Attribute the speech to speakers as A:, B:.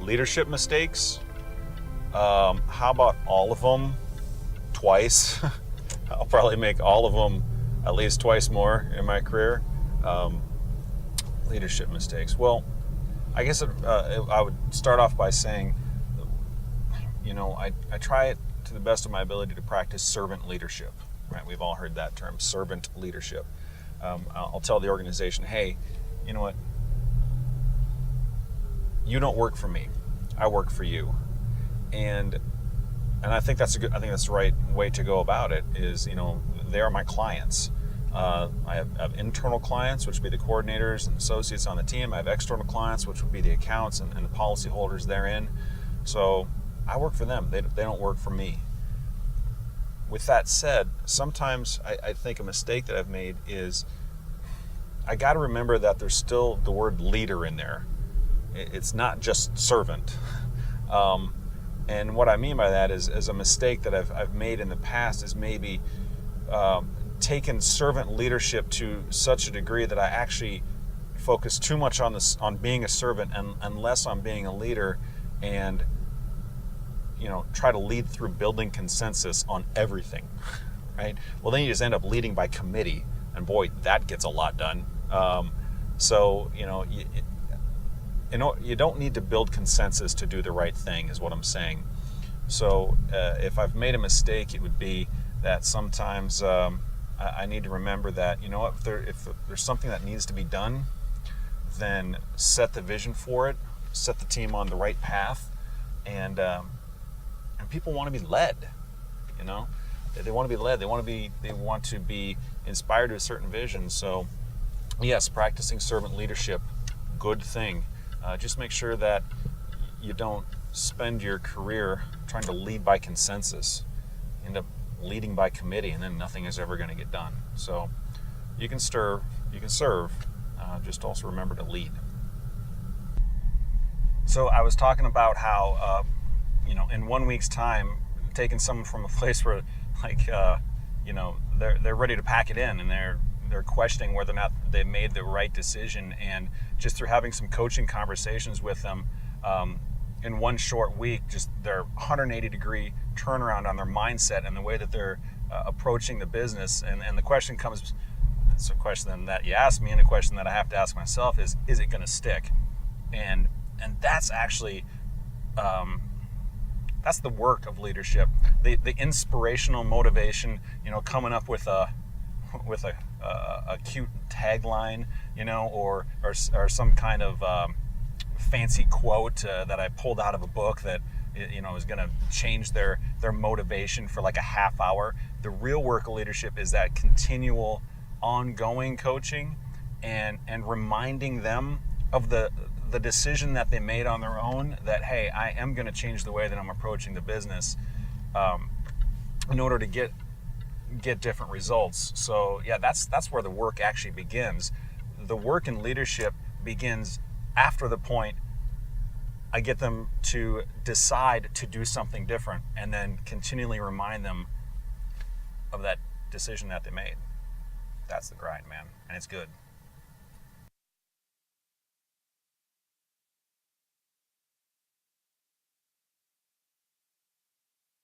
A: leadership mistakes, how about all of them twice? I'll probably make all of them at least twice more in my career. Leadership mistakes. Well, I guess I would start off by saying, I try it to the best of my ability to practice servant leadership. Right? We've all heard that term, servant leadership. I'll tell the organization, hey, you know what? You don't work for me. I work for you. And I think that's the right way to go about it. Is they are my clients. I have internal clients, which would be the coordinators and associates on the team. I have external clients, which would be the accounts and the policy holders therein. So I work for them. They don't work for me. With that said, sometimes I think a mistake that I've made is I got to remember that there's still the word leader in there. It's not just servant. And what I mean by that is a mistake that I've made in the past is maybe taken servant leadership to such a degree that I actually focus too much on being a servant and less on being a leader, and try to lead through building consensus on everything, right? Well, then you just end up leading by committee, and boy, that gets a lot done. So you don't need to build consensus to do the right thing, is what I'm saying. So if I've made a mistake, it would be that sometimes I need to remember that, if there's something that needs to be done, then set the vision for it, set the team on the right path, and people want to be led. They want to be led. They want to be inspired to a certain vision. So, yes, practicing servant leadership, good thing. Just make sure that you don't spend your career trying to lead by consensus. End up leading by committee, and then nothing is ever going to get done. So you can serve. Just also remember to lead. So I was talking about how, in 1 week's time, taking someone from a place where, they're ready to pack it in, and they're questioning whether or not they made the right decision, and just through having some coaching conversations with them, in one short week, just their 180-degree turnaround on their mindset and the way that they're approaching the business. And the question comes, it's a question that you ask me, and a question that I have to ask myself is it going to stick? And that's actually, that's the work of leadership. The inspirational motivation, coming up with a cute tagline, or some kind of fancy quote that I pulled out of a book that is going to change their motivation for like a half hour. The real work of leadership is that continual, ongoing coaching and reminding them of the decision that they made on their own, that hey, I am going to change the way that I'm approaching the business in order to get different results. So yeah, that's where the work actually begins. The work in leadership begins after the point I get them to decide to do something different, and then continually remind them of that decision that they made. That's the grind, man, and it's good.